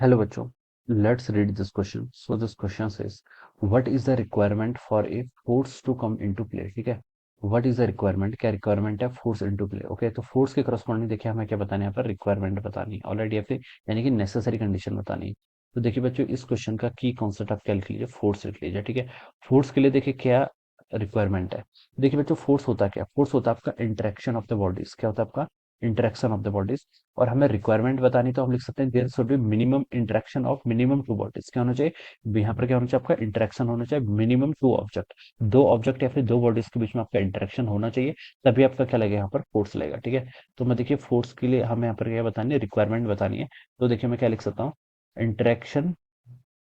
Hello बच्चों, let's read this question. So this question says, what is the requirement for a force to come into play? ठीक है, what is the requirement? क्या requirement है force into play? Okay, तो force के corresponding देखिए हमें क्या बताना है यहाँ पर requirement बतानी है ऑलरेडी या फिर यानी कि necessary condition बतानी है। तो देखिए बच्चों इस क्वेश्चन का की कॉन्सेप्ट आप क्या लिख लीजिए, फोर्स लिख लीजिए। ठीक है, फोर्स के लिए देखिए क्या रिक्वायरमेंट है। देखिए बच्चों फोर्स होता क्या, फोर्स होता है आपका इंटरेक्शन ऑफ द बॉडीज। क्या होता है आपका इंटरेक्शन ऑफ द बॉडीज। और हमें रिक्वायरमेंट बतानी तो हम लिख सकते हैं there should be minimum interaction of minimum two bodies. क्या होना चाहिए यहाँ पर, क्या होना चाहिए आपका इंटरेक्शन होना चाहिए मिनिमम टू ऑब्जेक्ट, दो ऑब्जेक्ट या फिर दो बॉडीज के बीच में आपका इंटरेक्शन होना चाहिए, तभी आपका क्या लगेगा यहाँ पर फोर्स लगेगा। ठीक है, तो मैं देखिए फोर्स के लिए हमें यहाँ पर क्या बतानी है, रिक्वायरमेंट बतानी है। तो देखिए मैं क्या लिख सकता हूँ, interaction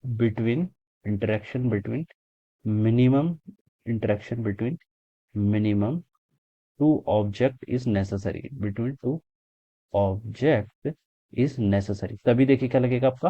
between interaction between minimum interaction between minimum two object is necessary, between two object is necessary, तभी देखिए क्या लगेगा आपका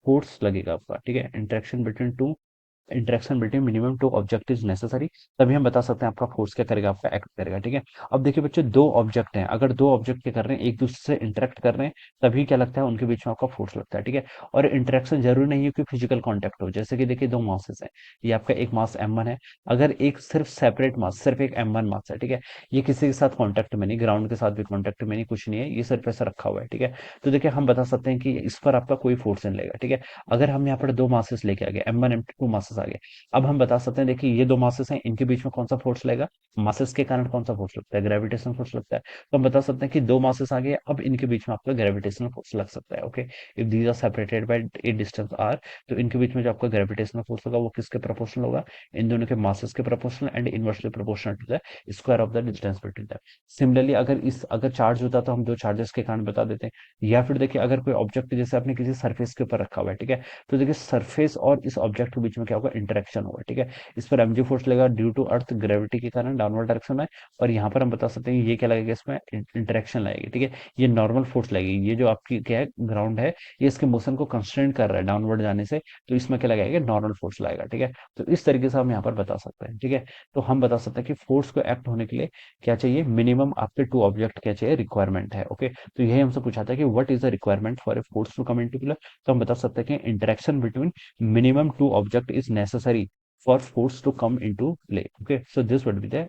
फोर्स लगेगा आपका। ठीक है, interaction between minimum two object is necessary, तभी हम बता सकते हैं आपका फोर्स क्या करेगा, आपका एक्ट करेगा। ठीक है, अब देखिए बच्चों दो ऑब्जेक्ट हैं, अगर दो ऑब्जेक्ट क्या कर रहे हैं, एक दूसरे से इंटरेक्ट कर रहे हैं, तभी क्या लगता है उनके बीच में आपका फोर्स लगता है। ठीक है, और इंटरेक्शन जरूरी नहीं है कि फिजिकल कॉन्टैक्ट हो। जैसे कि देखिए दो मासेस हैं, ये आपका एक मास m1 है, अगर एक सिर्फ सेपरेट मास, सिर्फ एक m1 मास है, ठीक है, ये किसी के साथ कॉन्टैक्ट में नहीं, ग्राउंड के साथ भी कॉन्टैक्ट में नहीं, कुछ नहीं है, ये सिर्फ ऐसा रखा हुआ है। ठीक है, तो देखिए हम बता सकते हैं कि इस पर आपका कोई फोर्स नहीं लगेगा। ठीक है, अगर हम यहाँ पर दो मासेस लेके आ गए, m1 m2 मासेस आ गए, अब हम बता सकते हैं देखिए ये दो मासेस हैं, इनके बीच में कौन सा फोर्स लगेगा, मासेस के कारण कौन सा फोर्स लगता है, ग्रेविटेशनल फोर्स लगता है। तो हम बता सकते हैं कि दो मासेस आ गए, अब इनके बीच में आपका ग्रेविटेशनल फोर्स लग सकता है। Okay, if these are separated by a distance r, तो इनके बीच में जो आपका ग्रेविटेशनल फोर्स होगा वो किसके प्रोपोर्शनल होगा, इन दोनों के मासेस के proportional and inversely proportional to the square of the distance between them. Similarly अगर चार्ज होता तो हम दो चार्जेस के कारण बता देते हैं, या फिर देखिए अगर कोई ऑब्जेक्ट जैसे आपने किसी सरफेस के ऊपर रखा हुआ है, ठीक है, तो देखिए सरफेस और इस ऑब्जेक्ट के बीच में क्या होगा, इंटरेक्शन होगा। ठीक है, इस पर mg फोर्स लगेगा ड्यू टू अर्थ ग्रेविटी के कारण डाउनवर्ड डायरेक्शन में, और यहाँ पर हम बता सकते हैं ये क्या लगेगा, इसमें इंटरेक्शन लगेगी। ठीक है, ये नॉर्मल फोर्स लगेगी, ये जो आपकी क्या है ग्राउंड है, ये इसके मोशन को कंस्ट्रेंट कर रहा है डाउनवर्ड जाने से, तो इसमें क्या लगेगा, नॉर्मल फोर्स लगेगा। ठीक है, तो इस तरीके से हम यहाँ पर बता सकते हैं। ठीक है, तो हम बता सकते हैं कि फोर्स को एक्ट होने के लिए क्या चाहिए, मिनिमम आपके टू ऑब्जेक्ट क्या चाहिए, रिक्वायरमेंट है। ओके, तो यही हमसे पूछा था कि what is the requirement for a force to come into play, तो हम बता सकते हैं कि interaction between minimum two object is necessary for force to come into play. Okay, so this would be the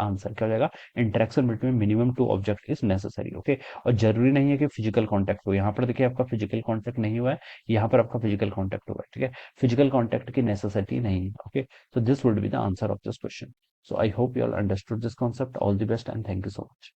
answer। क्या हो जाएगा, interaction between minimum two object is necessary। okay, और जरूरी नहीं है कि फिजिकल कांटेक्ट हो, यहाँ पर देखिए आपका फिजिकल कांटेक्ट नहीं हुआ है, यहाँ पर आपका फिजिकल कांटेक्ट हुआ है। ठीक है, फिजिकल कांटेक्ट की नेसेसिटी नहीं है। Okay, so this would be the answer of this question। So I hope you all understood this concept। All the best and thank you so much।